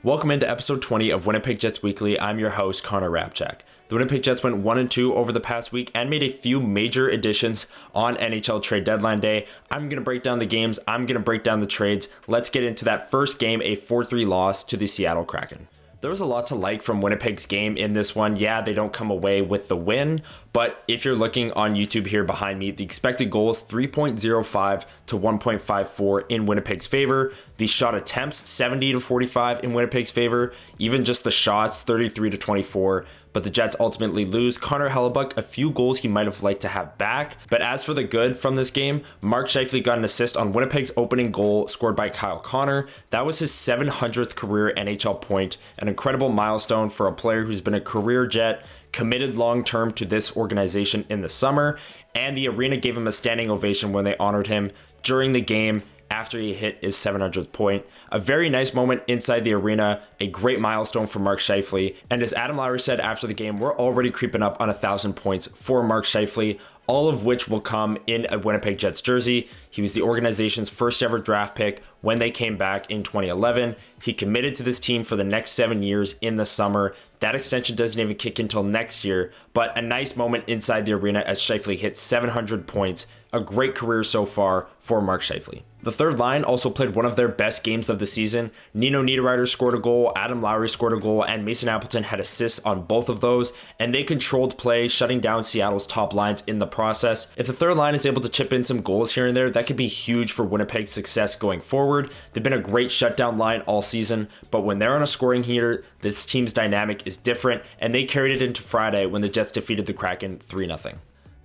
Welcome into episode 20 of Winnipeg Jets Weekly. I'm your host, Hrabchak. The Winnipeg Jets went 1-2 over the past week and made a few major additions on NHL trade deadline day. I'm going to break down the games. I'm going to break down the trades. Let's get into that first game, a 4-3 loss to the Seattle Kraken. There was a lot to like from Winnipeg's game in this one. Yeah, they don't come away with the win, but if you're looking on YouTube here behind me, the expected goals 3.05 to 1.54 in Winnipeg's favor. The shot attempts 70 to 45 in Winnipeg's favor. Even just the shots 33 to 24. But the Jets ultimately lose. Connor Hellebuyck, a few goals he might have liked to have back. But as for the good from this game, Mark Scheifele got an assist on Winnipeg's opening goal scored by Kyle Connor. That was his 700th career NHL point, an incredible milestone for a player who's been a career Jet, committed long-term to this organization in the summer, and the arena gave him a standing ovation when they honored him during the game after he hit his 700th point. A very nice moment inside the arena, a great milestone for Mark Scheifele, and as Adam Lowry said after the game, we're already creeping up on 1,000 points for Mark Scheifele, all of which will come in a Winnipeg Jets jersey. He was the organization's first ever draft pick when they came back in 2011. He committed to this team for the next 7 years in the summer. That extension doesn't even kick until next year, but a nice moment inside the arena as Scheifele hit 700 points. A great career so far for Mark Scheifele. The third line also played one of their best games of the season. Nino Niederreiter scored a goal, Adam Lowry scored a goal, and Mason Appleton had assists on both of those, and they controlled play, shutting down Seattle's top lines in the process. If the third line is able to chip in some goals here and there, that could be huge for Winnipeg's success going forward. They've been a great shutdown line all season, but when they're on a scoring heater, this team's dynamic is different, and they carried it into Friday when the Jets defeated the Kraken 3-0.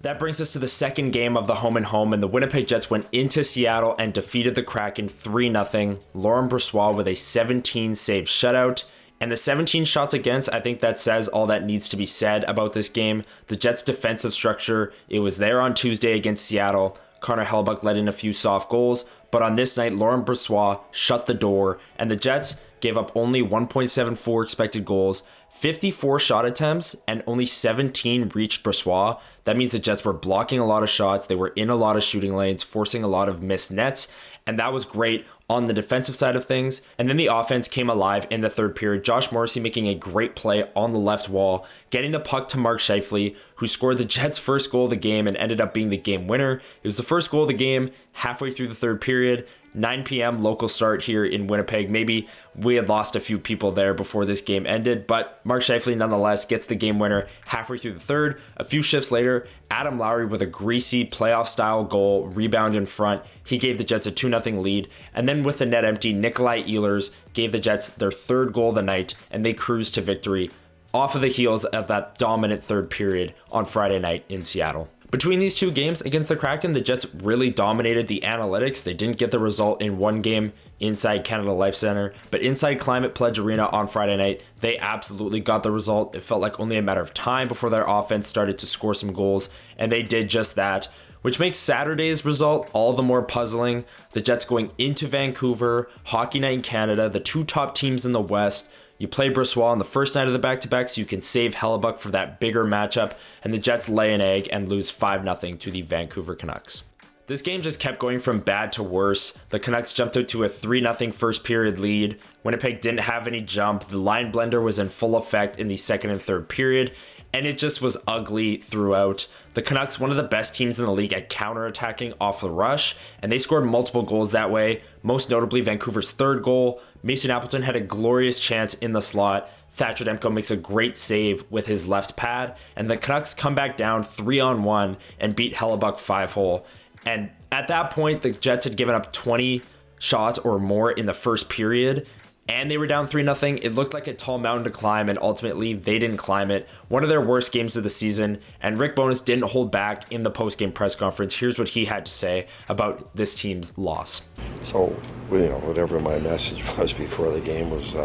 That brings us to the second game of the home and home, and the Winnipeg Jets went into Seattle and defeated the Kraken 3-0. Laurent Brossoit with a 17-save shutout. And the 17 shots against, I think that says all that needs to be said about this game. The Jets' defensive structure, it was there on Tuesday against Seattle. Connor Hellebuyck let in a few soft goals, but on this night, Laurent Brossoit shut the door, and the Jets gave up only 1.74 expected goals, 54 shot attempts, and only 17 reached Brossoit. That means the Jets were blocking a lot of shots. They were in a lot of shooting lanes, forcing a lot of missed nets, and that was great on the defensive side of things. And then the offense came alive in the third period. Josh Morrissey making a great play on the left wall, getting the puck to Mark Scheifele, who scored the Jets' first goal of the game and ended up being the game winner. It was the first goal of the game halfway through the third period. 9 p.m. local start here in Winnipeg. Maybe we had lost a few people there before this game ended, but Mark Scheifele nonetheless gets the game winner halfway through the third. A few shifts later, Adam Lowry with a greasy playoff-style goal, rebound in front. He gave the Jets a 2-0 lead, and then with the net empty, Nikolai Ehlers gave the Jets their third goal of the night, and they cruised to victory off of the heels of that dominant third period on Friday night in Seattle. Between these two games against the Kraken, the Jets really dominated the analytics. They didn't get the result in one game inside Canada Life Center, but inside Climate Pledge Arena on Friday night, they absolutely got the result. It felt like only a matter of time before their offense started to score some goals, and they did just that, which makes Saturday's result all the more puzzling. The Jets going into Vancouver, Hockey Night in Canada, the two top teams in the West. You play Brossoit on the first night of the back-to-back so you can save Hellebuyck for that bigger matchup, and the Jets lay an egg and lose 5-0 to the Vancouver Canucks. This game just kept going from bad to worse. The Canucks jumped out to a 3-0 first period lead. Winnipeg didn't have any jump. The line blender was in full effect in the second and third period, and it just was ugly throughout. The Canucks, one of the best teams in the league at counterattacking off the rush, and they scored multiple goals that way, most notably Vancouver's third goal. Mason Appleton had a glorious chance in the slot. Thatcher Demko makes a great save with his left pad, and the Canucks come back down 3-on-1 and beat Hellebuyck 5-hole. And at that point, the Jets had given up 20 shots or more in the first period, and they were down 3-0. It looked like a tall mountain to climb, and ultimately they didn't climb it. One of their worst games of the season, and Rick Bowness didn't hold back in the post-game press conference. Here's what he had to say about this team's loss. So, whatever my message was before the game was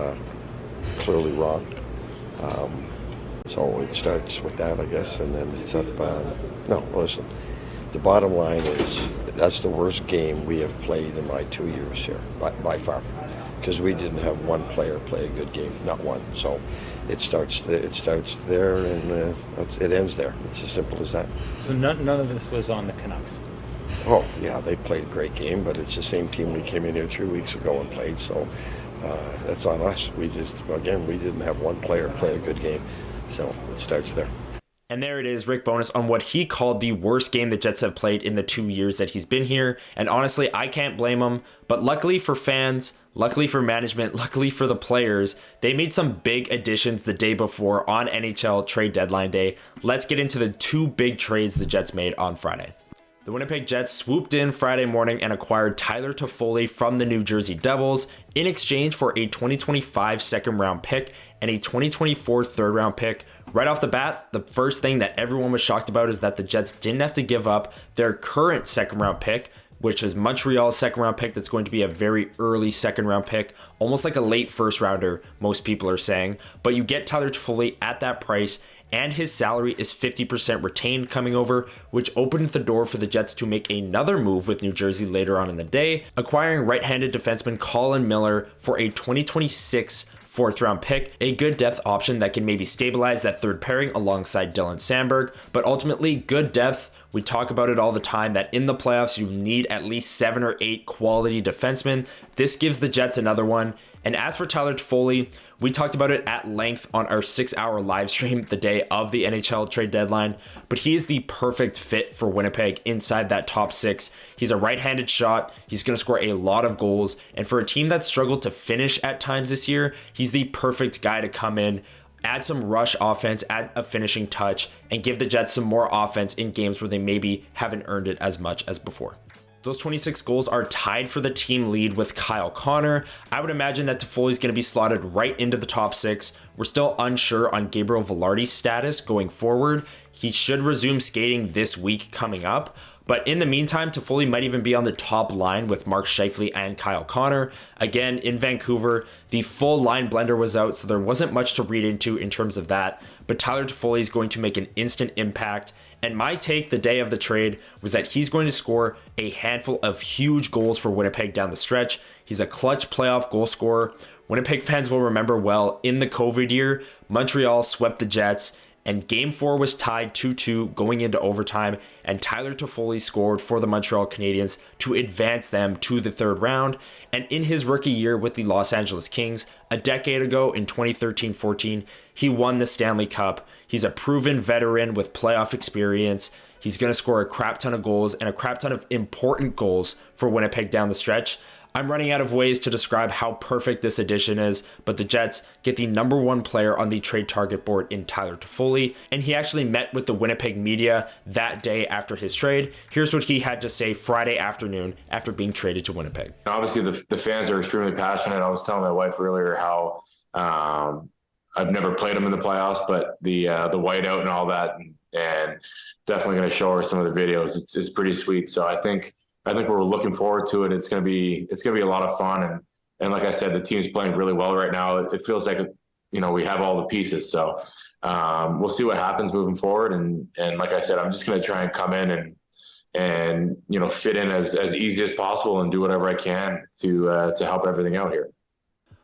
clearly wrong. So it starts with that, I guess, and then it's up. Listen, the bottom line is that's the worst game we have played in my 2 years here, by far. Because we didn't have one player play a good game, not one. So it starts there, and it ends there. It's as simple as that. So none of this was on the Canucks? Oh, yeah, they played a great game, but it's the same team we came in here 3 weeks ago and played. So That's on us. We didn't have one player play a good game, so it starts there. And there it is, Rick Bowness, on what he called the worst game the Jets have played in the 2 years that he's been here. And honestly, I can't blame him. But luckily for fans, luckily for management, luckily for the players, they made some big additions the day before on NHL trade deadline day. Let's get into the 2 big trades the Jets made on Friday. The Winnipeg Jets swooped in Friday morning and acquired Tyler Toffoli from the New Jersey Devils in exchange for a 2025 second-round pick and a 2024 third-round pick. Right off the bat, the first thing that everyone was shocked about is that the Jets didn't have to give up their current second-round pick, which is Montreal's second-round pick that's going to be a very early second-round pick, almost like a late first-rounder, most people are saying. But you get Tyler Toffoli at that price, and his salary is 50% retained coming over, which opened the door for the Jets to make another move with New Jersey later on in the day, acquiring right-handed defenseman Colin Miller for a 2026 fourth-round pick, a good depth option that can maybe stabilize that third pairing alongside Dylan Sandberg, but ultimately good depth. We talk about it all the time that in the playoffs you need at least 7 or 8 quality defensemen. This gives the Jets another one. And as for Tyler Toffoli, we talked about it at length on our 6-hour live stream the day of the NHL trade deadline, but he is the perfect fit for Winnipeg inside that top 6. He's a right-handed shot. He's going to score a lot of goals. And for a team that struggled to finish at times this year, he's the perfect guy to come in, add some rush offense, add a finishing touch, and give the Jets some more offense in games where they maybe haven't earned it as much as before. Those 26 goals are tied for the team lead with Kyle Connor. I would imagine that Toffoli's going to be slotted right into the top 6. We're still unsure on Gabriel Vilardi's status going forward. He should resume skating this week coming up. But in the meantime, Toffoli might even be on the top line with Mark Scheifele and Kyle Connor. Again, in Vancouver, the full line blender was out, so there wasn't much to read into in terms of that. But Tyler Toffoli is going to make an instant impact. And my take the day of the trade was that he's going to score a handful of huge goals for Winnipeg down the stretch. He's a clutch playoff goal scorer. Winnipeg fans will remember well, in the COVID year, Montreal swept the Jets, and Game 4 was tied 2-2 going into overtime, and Tyler Toffoli scored for the Montreal Canadiens to advance them to the third round. And in his rookie year with the Los Angeles Kings, a decade ago in 2013-14, he won the Stanley Cup. He's a proven veteran with playoff experience. He's going to score a crap ton of goals and a crap ton of important goals for Winnipeg down the stretch. I'm running out of ways to describe how perfect this addition is, but the Jets get the number 1 player on the trade target board in Tyler Toffoli, and he actually met with the Winnipeg media that day after his trade. Here's what he had to say Friday afternoon after being traded to Winnipeg. Obviously, the fans are extremely passionate. I was telling my wife earlier how I've never played them in the playoffs, but the whiteout and all that, and definitely going to show her some of the videos. It's pretty sweet. So I think we're looking forward to it. It's going to be a lot of fun. And like I said, the team's playing really well right now. It feels like, we have all the pieces. So we'll see what happens moving forward. And like I said, I'm just going to try and come in and fit in as easy as possible and do whatever I can to help everything out here.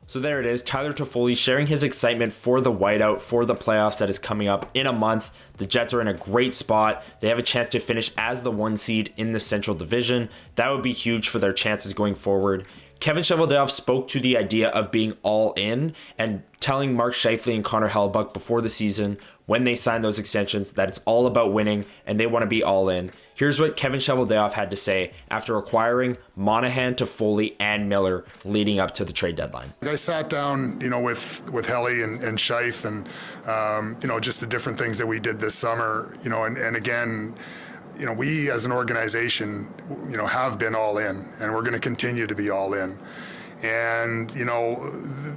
So there it is, Tyler Toffoli sharing his excitement for the whiteout, for the playoffs that is coming up in a month. The Jets are in a great spot. They have a chance to finish as the 1 seed in the Central Division. That would be huge for their chances going forward. Kevin Cheveldayoff spoke to the idea of being all in and telling Mark Scheifele and Connor Hellebuyck before the season, when they signed those extensions, that it's all about winning and they want to be all in. Here's what Kevin Cheveldayoff had to say after acquiring Monahan, Toffoli, and Miller leading up to the trade deadline. I sat down, with Helly and Scheif and, just the different things that we did this summer, and again, we as an organization, have been all in, and we're going to continue to be all in. And,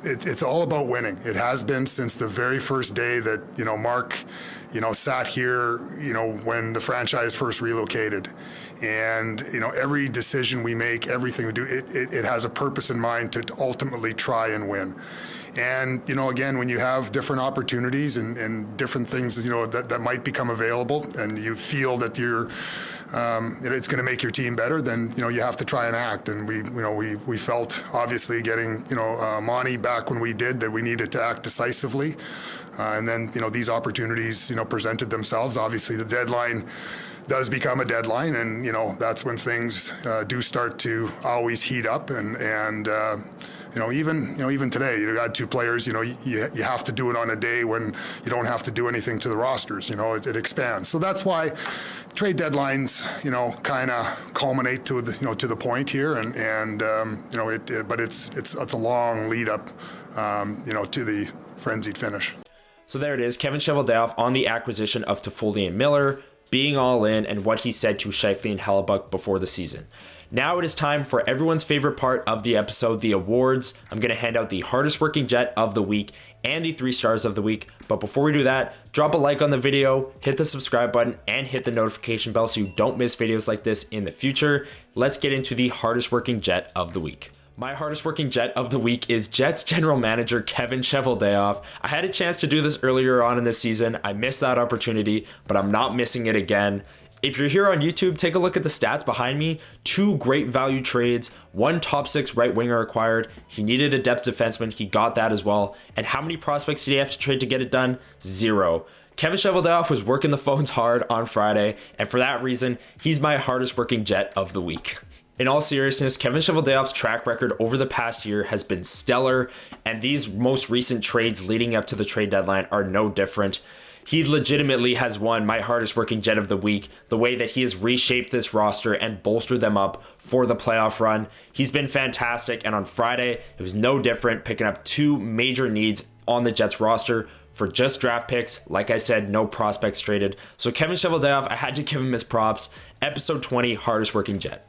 it's all about winning. It has been since the very first day that, Mark, sat here, when the franchise first relocated. And, every decision we make, everything we do, it has a purpose in mind to ultimately try and win. And, again, when you have different opportunities and different things, that might become available and you feel that it's going to make your team better, then, you have to try and act. And we felt obviously getting, Monty back when we did, that we needed to act decisively. And then, these opportunities, presented themselves. Obviously the deadline does become a deadline, and, that's when things do start to always heat up. And even today, you got two players. You have to do it on a day when you don't have to do anything to the rosters. It expands. So that's why trade deadlines, kind of culminate to the point here, but it's a long lead up, to the frenzied finish. So there it is, Kevin Cheveldayoff on the acquisition of Toffoli and Miller, being all in, and what he said to Scheifele and Hellebuyck before the season. Now it is time for everyone's favorite part of the episode, the awards. I'm going to hand out the hardest working Jet of the week and the 3 stars of the week. But before we do that, drop a like on the video, hit the subscribe button, and hit the notification bell so you don't miss videos like this in the future. Let's get into the hardest working Jet of the week. My hardest working Jet of the week is Jets general manager Kevin Cheveldayoff. I had a chance to do this earlier on in the season. I missed that opportunity, but I'm not missing it again. If you're here on YouTube, take a look at the stats behind me. 2 great value trades, 1 top 6 right winger acquired. He needed a depth defenseman. He got that as well. And how many prospects did he have to trade to get it done? 0. Kevin Cheveldayoff was working the phones hard on Friday, and for that reason, he's my hardest working Jet of the week. In all seriousness, Kevin Cheveldayoff's track record over the past year has been stellar, and these most recent trades leading up to the trade deadline are no different. He legitimately has won my hardest working Jet of the week, the way that he has reshaped this roster and bolstered them up for the playoff run. He's been fantastic, and on Friday, it was no different, picking up 2 major needs on the Jets roster for just draft picks. Like I said, no prospects traded. So Kevin Cheveldayoff, I had to give him his props. Episode 20, hardest working Jet.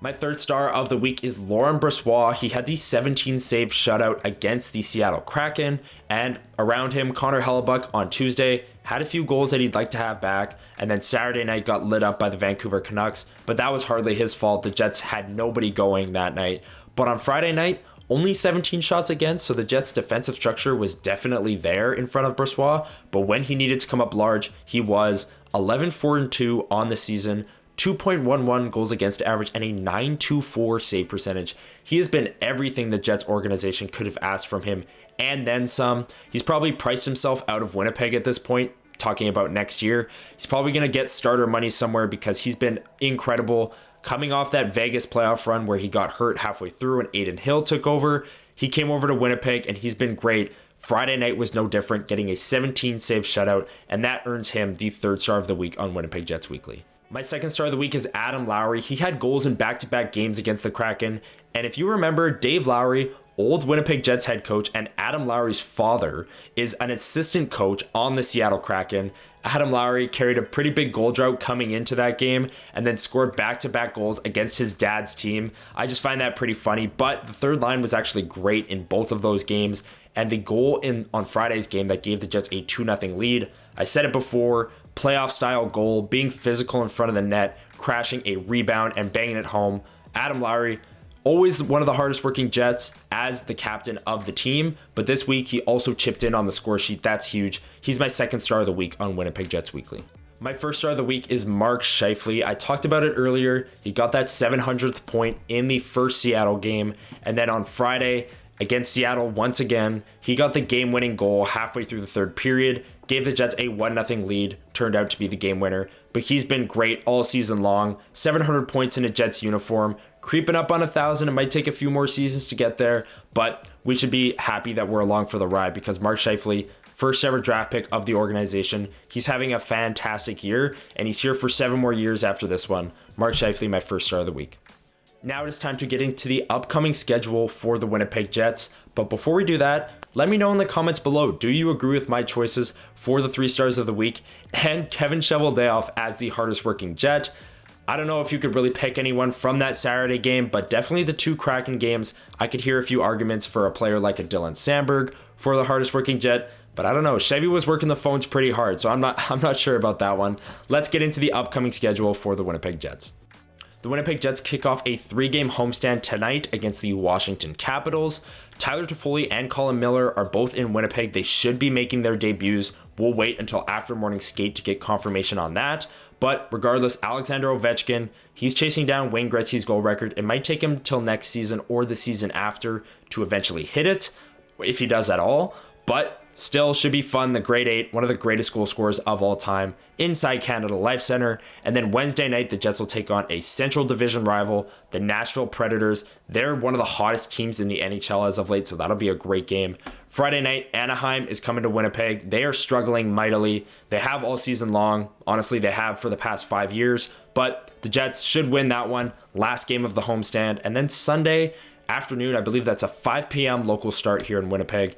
My 3rd star of the week is Laurent Brossoit. He had the 17-save shutout against the Seattle Kraken, and around him, Connor Hellebuyck on Tuesday had a few goals that he'd like to have back, and then Saturday night got lit up by the Vancouver Canucks, but that was hardly his fault. The Jets had nobody going that night. But on Friday night, only 17 shots against, so the Jets' defensive structure was definitely there in front of Brossoit, but when he needed to come up large, he was 11-4-2 on the season, 2.11 goals against average, and a .924 save percentage. He has been everything the Jets organization could have asked from him, and then some. He's probably priced himself out of Winnipeg at this point, talking about next year. He's probably going to get starter money somewhere because he's been incredible. Coming off that Vegas playoff run where he got hurt halfway through and Aiden Hill took over, he came over to Winnipeg and he's been great. Friday night was no different, getting a 17-save shutout, and that earns him the 3rd star of the week on Winnipeg Jets Weekly. My 2nd star of the week is Adam Lowry. He had goals in back-to-back games against the Kraken. And if you remember, Dave Lowry, old Winnipeg Jets head coach, and Adam Lowry's father is an assistant coach on the Seattle Kraken. Adam Lowry carried a pretty big goal drought coming into that game and then scored back-to-back goals against his dad's team. I just find that pretty funny, but the third line was actually great in both of those games. And the goal on Friday's game that gave the Jets a 2-0 lead, I said it before, playoff style goal, being physical in front of the net, crashing a rebound and banging it home. Adam Lowry, always one of the hardest working Jets as the captain of the team, but this week he also chipped in on the score sheet. That's huge. He's my 2nd star of the week on Winnipeg Jets Weekly. My 1st star of the week is Mark Scheifele. I talked about it earlier. He got that 700th point in the first Seattle game, and then on Friday against Seattle once again, he got the game-winning goal halfway through the 3rd period, gave the Jets a 1-0 lead, turned out to be the game winner, but he's been great all season long. 700 points in a Jets uniform, creeping up on 1,000. It might take a few more seasons to get there, but we should be happy that we're along for the ride because Mark Scheifele, 1st ever draft pick of the organization, he's having a fantastic year, and he's here for 7 more years after this one. Mark Scheifele, my 1st star of the week. Now it is time to get into the upcoming schedule for the Winnipeg Jets. But before we do that, let me know in the comments below, do you agree with my choices for the 3 stars of the week and Kevin Cheveldayoff as the hardest working Jet? I don't know if you could really pick anyone from that Saturday game, but definitely the 2 Kraken games. I could hear a few arguments for a player like a Dylan Sandberg for the hardest working Jet, but I don't know. Chevy was working the phones pretty hard, so I'm not sure about that one. Let's get into the upcoming schedule for the Winnipeg Jets. The Winnipeg Jets kick off a 3-game homestand tonight against the Washington Capitals. Tyler Toffoli and Colin Miller are both in Winnipeg. They should be making their debuts. We'll wait until after morning skate to get confirmation on that. But regardless, Alexander Ovechkin, he's chasing down Wayne Gretzky's goal record. It might take him till next season or the season after to eventually hit it, if he does at all. But Still should be fun. The grade 8, one of the greatest goal scorers of all time, inside Canada Life Center. And then Wednesday night, the Jets will take on a Central Division rival, the Nashville Predators. They're one of the hottest teams in the NHL as of late, so that'll be a great game. Friday night, Anaheim is coming to Winnipeg. They are struggling mightily. They have all season long. Honestly, they have for the past 5 years. But the Jets should win that one. Last game of the homestand. And then Sunday afternoon, I believe that's a 5 p.m. local start here in Winnipeg.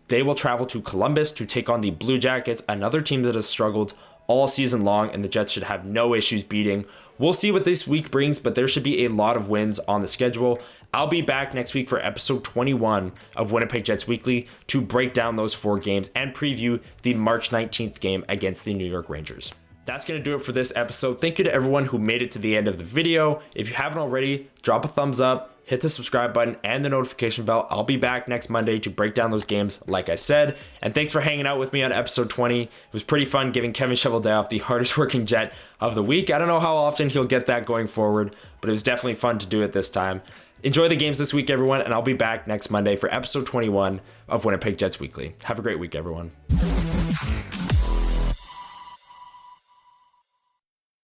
They will travel to Columbus to take on the Blue Jackets, another team that has struggled all season long, and the Jets should have no issues beating. We'll see what this week brings, but there should be a lot of wins on the schedule. I'll be back next week for episode 21 of Winnipeg Jets Weekly to break down those 4 games and preview the March 19th game against the New York Rangers. That's going to do it for this episode. Thank you to everyone who made it to the end of the video. If you haven't already, drop a thumbs up, hit the subscribe button and the notification bell. I'll be back next Monday to break down those games, like I said. And thanks for hanging out with me on episode 20. It was pretty fun giving Kevin Cheveldayoff the hardest working Jet of the week. I don't know how often he'll get that going forward, but it was definitely fun to do it this time. Enjoy the games this week, everyone, and I'll be back next Monday for episode 21 of Winnipeg Jets Weekly. Have a great week, everyone.